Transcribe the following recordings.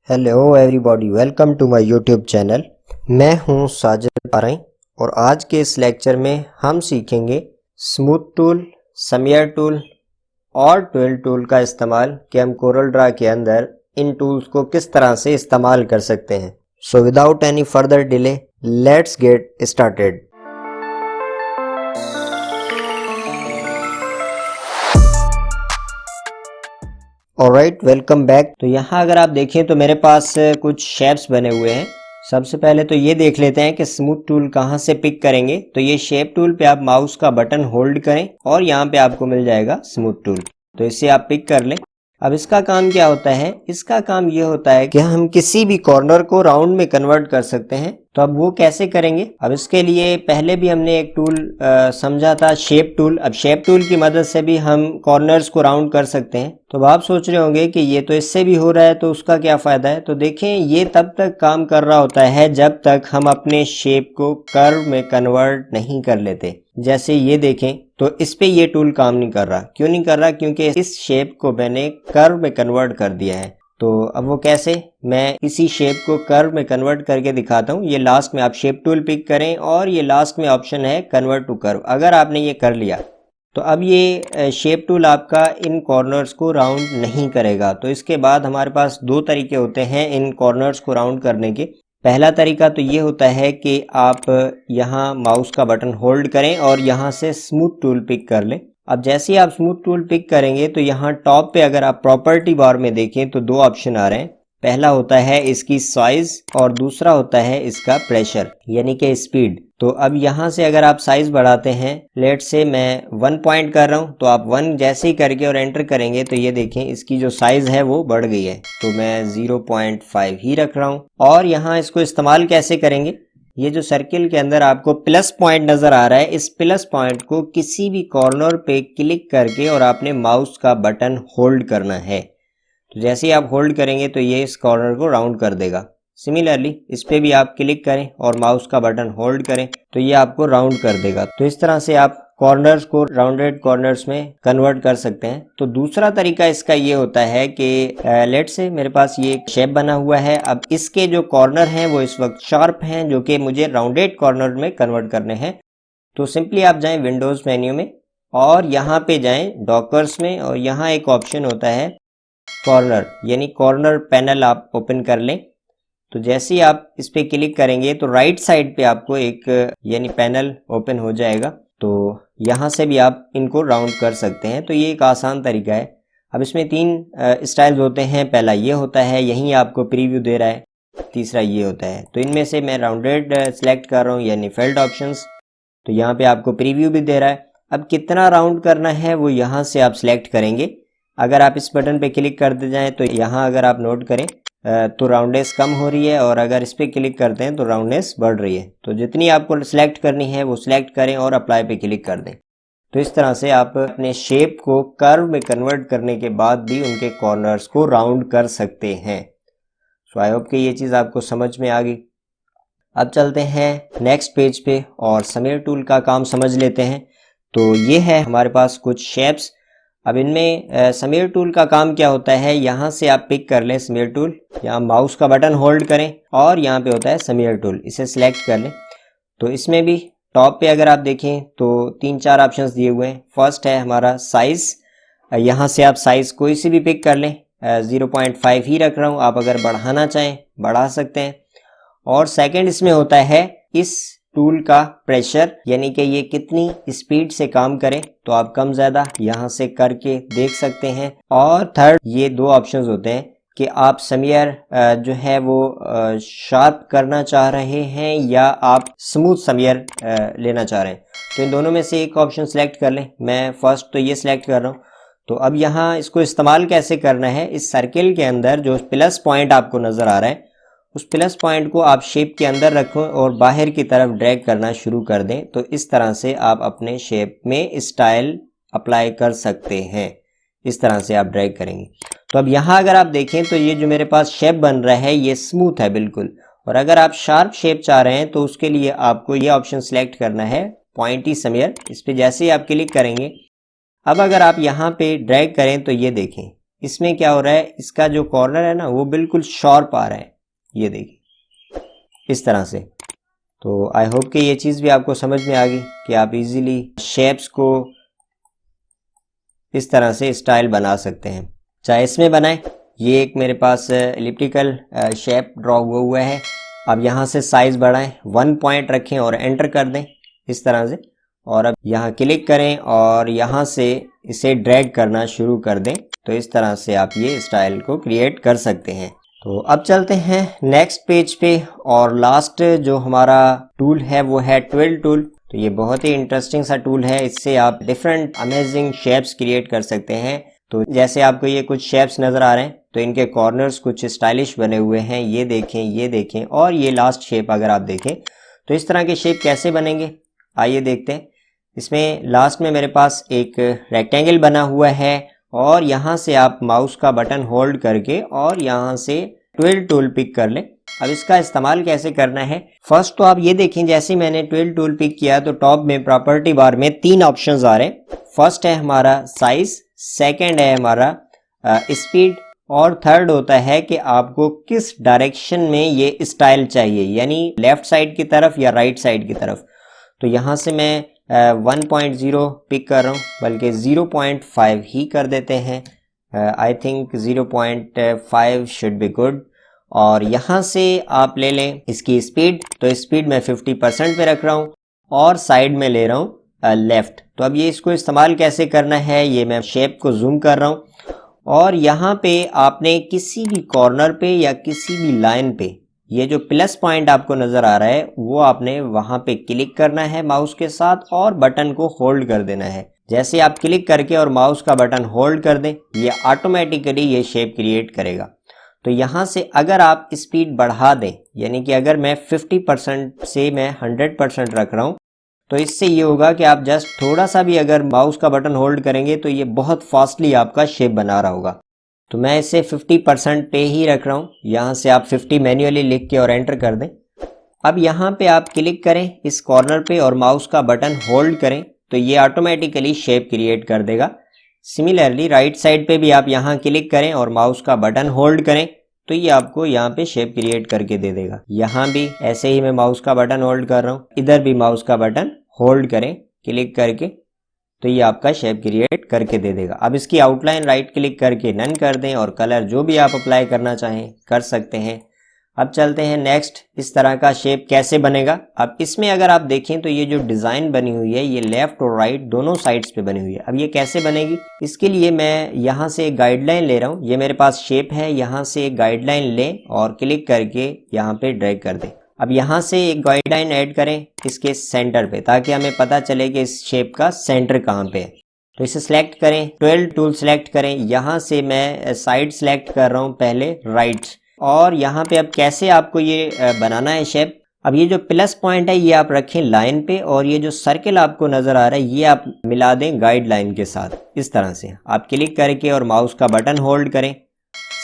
Hello everybody, welcome to my YouTube channel. मैं हूं साजिद पाराई और आज के इस लेक्चर में हम सीखेंगे स्मूथ टूल, समियर टूल और ट्विल टूल का इस्तेमाल कि हम कोरल ड्रा के अंदर इन टूल्स को किस तरह से इस्तेमाल कर सकते हैं। So without any further delay let's get started. Alright, welcome back. तो यहाँ अगर आप देखें तो मेरे पास कुछ शेप्स बने हुए हैं। सबसे पहले तो ये देख लेते हैं कि स्मूथ टूल कहाँ से पिक करेंगे। तो ये शेप टूल पे आप माउस का बटन होल्ड करें और यहाँ पे आपको मिल जाएगा स्मूथ टूल, तो इसे आप पिक कर लें। अब इसका काम क्या होता है? इसका काम ये होता है कि हम किसी भी कॉर्नर को राउंड में कन्वर्ट कर सकते हैं। तो अब वो कैसे करेंगे? अब इसके लिए पहले भी हमने एक टूल समझा था, शेप टूल। अब शेप टूल की मदद से भी हम कॉर्नर्स को राउंड कर सकते हैं। तो अब आप सोच रहे होंगे कि ये तो इससे भी हो रहा है, तो उसका क्या फायदा है? तो देखें, ये तब तक काम कर रहा होता है जब तक हम अपने शेप को कर्व में कन्वर्ट नहीं कर लेते। जैसे ये देखें तो इस पे ये टूल काम नहीं कर रहा। क्यों नहीं कर रहा? क्योंकि इस शेप को मैंने कर्व में कन्वर्ट कर दिया है। तो अब वो कैसे? मैं इसी शेप को कर्व में कन्वर्ट करके दिखाता हूँ। ये लास्ट में आप शेप टूल पिक करें और ये लास्ट में ऑप्शन है कन्वर्ट टू कर्व। अगर आपने ये कर लिया तो अब ये शेप टूल आपका इन कॉर्नर्स को राउंड नहीं करेगा। तो इसके बाद हमारे पास दो तरीके होते हैं इन कॉर्नर्स को राउंड करने के। पहला तरीका तो ये होता है कि आप यहाँ माउस का बटन होल्ड करें और यहाँ से स्मूथ टूल पिक कर लें। अब जैसे ही आप स्मूथ टूल पिक करेंगे तो यहाँ टॉप पे अगर आप प्रॉपर्टी बार में देखें तो दो ऑप्शन आ रहे हैं। पहला होता है इसकी साइज और दूसरा होता है इसका प्रेशर यानी कि स्पीड। तो अब यहाँ से अगर आप साइज बढ़ाते हैं, लेट से मैं 1 पॉइंट कर रहा हूँ, तो आप 1 जैसे ही करके और एंटर करेंगे तो ये देखें इसकी जो साइज है वो बढ़ गई है। तो मैं 0.5 ही रख रहा हूँ। और यहाँ इसको इस्तेमाल कैसे करेंगे? ये जो सर्किल के अंदर आपको प्लस पॉइंट नजर आ रहा है, इस प्लस पॉइंट को किसी भी कॉर्नर पे क्लिक करके और आपने माउस का बटन होल्ड करना है। तो जैसे ही आप होल्ड करेंगे तो ये इस कॉर्नर को राउंड कर देगा। सिमिलरली इस पे भी आप क्लिक करें और माउस का बटन होल्ड करें तो ये आपको राउंड कर देगा। तो इस तरह से आप कॉर्नर्स को राउंडेड कॉर्नर्स में कन्वर्ट कर सकते हैं। तो दूसरा तरीका इसका ये होता है कि लेट से मेरे पास ये एक शेप बना हुआ है। अब इसके जो कॉर्नर हैं वो इस वक्त शार्प हैं, जो कि मुझे राउंडेड कॉर्नर में कन्वर्ट करने हैं। तो सिंपली आप जाएं विंडोज मेन्यू में और यहाँ पे जाएं डॉकर्स में और यहाँ एक ऑप्शन होता है कॉर्नर, यानी कॉर्नर पैनल आप ओपन कर लें। तो जैसे ही आप इस पे क्लिक करेंगे तो राइट साइड पे आपको एक यानी पैनल ओपन हो जाएगा। तो यहाँ से भी आप इनको राउंड कर सकते हैं। तो ये एक आसान तरीका है। अब इसमें 3 स्टाइल्स होते हैं। पहला ये होता है, यहीं आपको प्रीव्यू दे रहा है। तीसरा ये होता है। तो इनमें से मैं राउंडेड सेलेक्ट कर रहा हूँ यानी फिल्ड ऑप्शंस। तो यहाँ पे आपको प्रीव्यू भी दे रहा है। अब कितना राउंड करना है वो यहाँ से आप सिलेक्ट करेंगे। अगर आप इस बटन पे क्लिक करते जाएं तो यहाँ अगर आप नोट करें तो राउंडनेस कम हो रही है और अगर इस पे क्लिक करते हैं तो राउंडनेस बढ़ रही है। तो जितनी आपको सिलेक्ट करनी है वो सिलेक्ट करें और अप्लाई पे क्लिक कर दें। तो इस तरह से आप अपने शेप को कर्व में कन्वर्ट करने के बाद भी उनके कॉर्नर्स को राउंड कर सकते हैं। सो आई होप कि ये चीज़ आपको समझ में आ गई। अब चलते हैं नेक्स्ट पेज पे और समियर टूल का काम समझ लेते हैं। तो ये है हमारे पास कुछ शेप्स। अब इनमें समियर टूल का काम क्या होता है? यहाँ से आप पिक कर लें समियर टूल, यहाँ माउस का बटन होल्ड करें और यहाँ पे होता है समियर टूल, इसे सिलेक्ट कर लें। तो इसमें भी टॉप पे अगर आप देखें तो 3-4 ऑप्शंस दिए हुए हैं। फर्स्ट है हमारा साइज। यहाँ से आप साइज कोई सी भी पिक कर लें। 0.5 ही रख रहा हूँ, आप अगर बढ़ाना चाहें बढ़ा सकते हैं। और सेकंड इसमें होता है इस टूल का प्रेशर, यानी कि ये कितनी स्पीड से काम करे। तो आप कम ज्यादा यहाँ से करके देख सकते हैं। और थर्ड ये 2 ऑप्शंस होते हैं कि आप समियर जो है वो शार्प करना चाह रहे हैं या आप स्मूथ समियर लेना चाह रहे हैं। तो इन दोनों में से एक ऑप्शन सेलेक्ट कर लें। मैं फर्स्ट तो ये सिलेक्ट कर रहा हूँ। तो अब यहाँ इसको इस्तेमाल कैसे करना है? इस सर्किल के अंदर जो प्लस पॉइंट आपको नजर आ रहा है उस प्लस पॉइंट को आप शेप के अंदर रखो और बाहर की तरफ ड्रैग करना शुरू कर दें। तो इस तरह से आप अपने शेप में स्टाइल अप्लाई कर सकते हैं। इस तरह से आप ड्रैग करेंगे। तो अब यहाँ अगर आप देखें तो ये जो मेरे पास शेप बन रहा है ये स्मूथ है बिल्कुल। और अगर आप शार्प शेप चाह रहे हैं तो उसके लिए आपको ये ऑप्शन सिलेक्ट करना है पॉइंटी समियर। इस पर जैसे ही आप क्लिक करेंगे, अब अगर आप यहाँ पे ड्रैग करें तो ये देखें इसमें क्या हो रहा है, इसका जो कॉर्नर है ना वो बिल्कुल शार्प आ रहा है, ये देखिए इस तरह से। तो आई होप कि ये चीज़ भी आपको समझ में आ गई कि आप इजीली शेप्स को इस तरह से स्टाइल बना सकते हैं, चाहे इसमें बनाएं। ये एक मेरे पास एलिप्टिकल शेप ड्रॉ हुआ है। अब यहाँ से साइज बढ़ाएं, 1 पॉइंट रखें और एंटर कर दें इस तरह से, और अब यहाँ क्लिक करें और यहाँ से इसे ड्रैग करना शुरू कर दें। तो इस तरह से आप ये स्टाइल को क्रिएट कर सकते हैं। तो अब चलते हैं नेक्स्ट पेज पे, और लास्ट जो हमारा टूल है वो है ट्विल टूल। तो ये बहुत ही इंटरेस्टिंग सा टूल है, इससे आप डिफरेंट अमेजिंग शेप्स क्रिएट कर सकते हैं। तो जैसे आपको ये कुछ शेप्स नज़र आ रहे हैं, तो इनके कॉर्नर्स कुछ स्टाइलिश बने हुए हैं, ये देखें, और ये लास्ट शेप अगर आप देखें तो इस तरह के शेप कैसे बनेंगे आइए देखते हैं। इसमें लास्ट में मेरे पास एक रेक्टेंगल बना हुआ है, और यहाँ से आप माउस का बटन होल्ड करके और यहाँ से ट्विल टूल पिक कर लें। अब इसका इस्तेमाल कैसे करना है, फर्स्ट तो आप ये देखें, जैसे मैंने ट्विल टूल पिक किया तो टॉप में प्रॉपर्टी बार में 3 ऑप्शंस आ रहे हैं। फर्स्ट है हमारा साइज, सेकंड है हमारा स्पीड, और थर्ड होता है कि आपको किस डायरेक्शन में ये स्टाइल चाहिए, यानी लेफ्ट साइड की तरफ या राइट साइड की तरफ। तो यहाँ से मैं 1.0 पिक कर रहा हूँ, बल्कि 0.5 ही कर देते हैं। I think 0.5 should be good. और यहाँ से आप ले लें इसकी स्पीड, तो स्पीड मैं 50% पे रख रहा हूँ, और साइड में ले रहा हूँ लेफ्ट। तो अब ये इसको इस्तेमाल कैसे करना है, ये मैं शेप को जूम कर रहा हूँ, और यहाँ पे आपने किसी भी कॉर्नर पे या किसी भी लाइन पे ये जो प्लस पॉइंट आपको नज़र आ रहा है वो आपने वहाँ पे क्लिक करना है माउस के साथ, और बटन को होल्ड कर देना है। जैसे आप क्लिक करके और माउस का बटन होल्ड कर दें, ये ऑटोमेटिकली ये शेप क्रिएट करेगा। तो यहाँ से अगर आप स्पीड बढ़ा दें, यानी कि अगर मैं 50% से मैं 100% रख रहा हूँ, तो इससे ये होगा कि आप जस्ट थोड़ा सा भी अगर माउस का बटन होल्ड करेंगे तो ये बहुत फास्टली आपका शेप बना रहा होगा। तो मैं इसे 50% पे ही रख रहा हूँ। यहाँ से आप 50 मैन्युअली लिख के और एंटर कर दें। अब यहाँ पे आप क्लिक करें इस कॉर्नर पे और माउस का बटन होल्ड करें, तो ये ऑटोमेटिकली शेप क्रिएट कर देगा। सिमिलरली राइट साइड पे भी आप यहाँ क्लिक करें और माउस का बटन होल्ड करें, तो ये आपको यहाँ पे शेप क्रिएट करके दे देगा। यहाँ भी ऐसे ही मैं माउस का बटन होल्ड कर रहा हूँ, इधर भी माउस का बटन होल्ड करें क्लिक करके, तो ये आपका शेप क्रिएट करके दे देगा। अब इसकी आउटलाइन राइट क्लिक करके नन कर दें, और कलर जो भी आप अप्लाई करना चाहें कर सकते हैं। अब चलते हैं नेक्स्ट, इस तरह का शेप कैसे बनेगा। अब इसमें अगर आप देखें तो ये जो डिज़ाइन बनी हुई है ये लेफ्ट और राइट दोनों साइड्स पे बनी हुई है। अब ये कैसे बनेगी, इसके लिए मैं यहाँ से एक गाइडलाइन ले रहा हूँ। ये मेरे पास शेप है, यहाँ से एक गाइडलाइन लें और क्लिक करके यहाँ पे ड्रैग कर दें। अब यहाँ से एक गाइडलाइन ऐड करें इसके सेंटर पे, ताकि हमें पता चले कि इस शेप का सेंटर कहाँ पे है। तो इसे सिलेक्ट करें, ट्विल टूल सिलेक्ट करें, यहाँ से मैं साइड सिलेक्ट कर रहा हूँ पहले राइट, और यहाँ पे अब कैसे आपको ये बनाना है शेप। अब ये जो प्लस पॉइंट है ये आप रखें लाइन पे, और ये जो सर्कल आपको नज़र आ रहा है ये आप मिला दें गाइडलाइन के साथ। इस तरह से आप क्लिक करके और माउस का बटन होल्ड करें।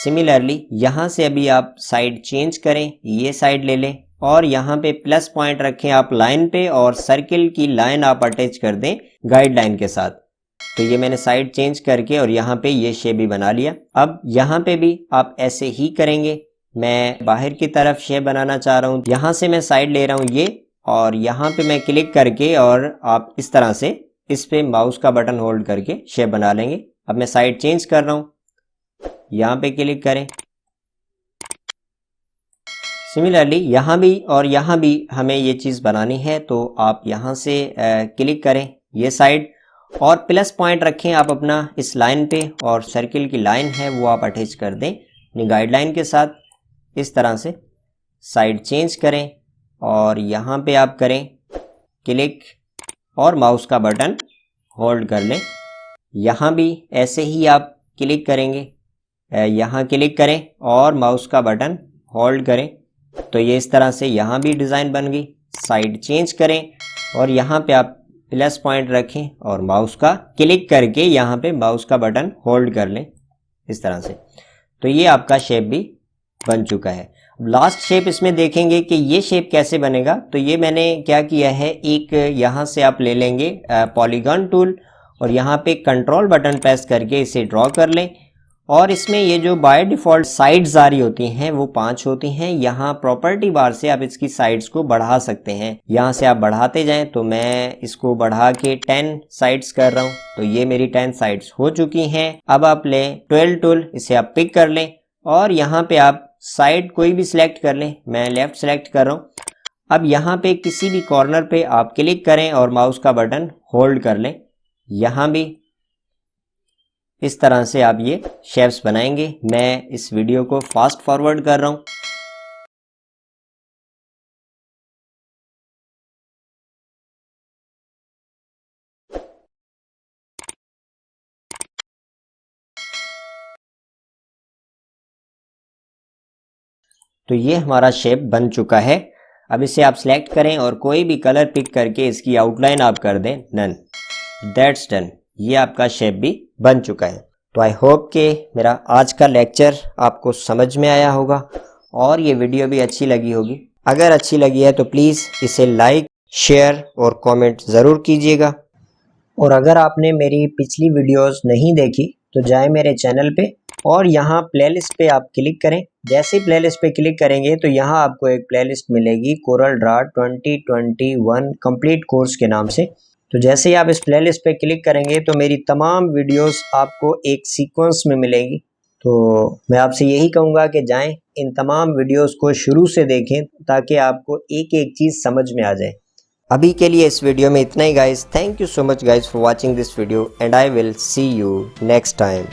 सिमिलरली यहाँ से अभी आप साइड चेंज करें, ये साइड ले लें, और यहाँ पे प्लस पॉइंट रखें आप लाइन पे, और सर्किल की लाइन आप अटैच कर दें गाइडलाइन के साथ। तो ये मैंने साइड चेंज करके और यहाँ पे ये शेप भी बना लिया। अब यहाँ पे भी आप ऐसे ही करेंगे। मैं बाहर की तरफ शेप बनाना चाह रहा हूँ, यहाँ से मैं साइड ले रहा हूँ ये, और यहाँ पे मैं क्लिक करके और आप इस तरह से इस पे माउस का बटन होल्ड करके शेप बना लेंगे। अब मैं साइड चेंज कर रहा हूँ, यहाँ पे क्लिक करें। सिमिलरली यहाँ भी और यहाँ भी हमें ये चीज़ बनानी है, तो आप यहाँ से क्लिक करें ये साइड, और प्लस पॉइंट रखें आप अपना इस लाइन पे, और सर्किल की लाइन है वो आप अटैच कर दें अपनी गाइडलाइन के साथ। इस तरह से साइड चेंज करें, और यहाँ पे आप करें क्लिक और माउस का बटन होल्ड कर लें। यहाँ भी ऐसे ही आप क्लिक करेंगे, यहाँ क्लिक करें और माउस का बटन होल्ड करें, तो ये इस तरह से यहाँ भी डिज़ाइन बन गई। साइड चेंज करें और यहाँ पे आप प्लस पॉइंट रखें और माउस का क्लिक करके यहाँ पे माउस का बटन होल्ड कर लें इस तरह से। तो ये आपका शेप भी बन चुका है। लास्ट शेप इसमें देखेंगे कि ये शेप कैसे बनेगा। तो ये मैंने क्या किया है, एक यहाँ से आप ले लेंगे पॉलीगॉन टूल, और यहाँ पे कंट्रोल बटन प्रेस करके इसे ड्रॉ कर लें, और इसमें ये जो बाय डिफ़ॉल्ट साइड्स आ रही होती हैं वो 5 होती हैं। यहाँ प्रॉपर्टी बार से आप इसकी साइड्स को बढ़ा सकते हैं, यहाँ से आप बढ़ाते जाएं। तो मैं इसको बढ़ा के 10 साइड्स कर रहा हूँ, तो ये मेरी 10 साइड्स हो चुकी हैं। अब आप लें 12 टूल, इसे आप पिक कर लें और यहाँ पे आप साइड कोई भी सिलेक्ट कर लें। मैं लेफ्ट सेलेक्ट कर रहा हूँ। अब यहाँ पे किसी भी कॉर्नर पे आप क्लिक करें और माउस का बटन होल्ड कर लें। यहाँ भी इस तरह से आप ये शेप्स बनाएंगे। मैं इस वीडियो को फास्ट फॉरवर्ड कर रहा हूँ। तो ये हमारा शेप बन चुका है। अब इसे आप सिलेक्ट करें और कोई भी कलर पिक करके इसकी आउटलाइन आप कर दें डन। That's done. ये आपका शेप भी बन चुका है। तो आई होप कि मेरा आज का लेक्चर आपको समझ में आया होगा और ये वीडियो भी अच्छी लगी होगी। अगर अच्छी लगी है तो प्लीज़ इसे लाइक, शेयर और कमेंट ज़रूर कीजिएगा। और अगर आपने मेरी पिछली वीडियोस नहीं देखी तो जाए मेरे चैनल पे और यहाँ प्लेलिस्ट पे आप क्लिक करें। जैसे ही प्लेलिस्ट पे क्लिक करेंगे तो यहाँ आपको एक प्लेलिस्ट मिलेगी कोरल ड्रा 2021 कंप्लीट कोर्स के नाम से। तो जैसे ही आप इस प्लेलिस्ट पे क्लिक करेंगे तो मेरी तमाम वीडियोस आपको एक सीक्वेंस में मिलेंगी। तो मैं आपसे यही कहूँगा कि जाएं इन तमाम वीडियोस को शुरू से देखें ताकि आपको एक एक चीज़ समझ में आ जाए। अभी के लिए इस वीडियो में इतना ही guys. Thank you so much guys for watching this video and I will see you next time.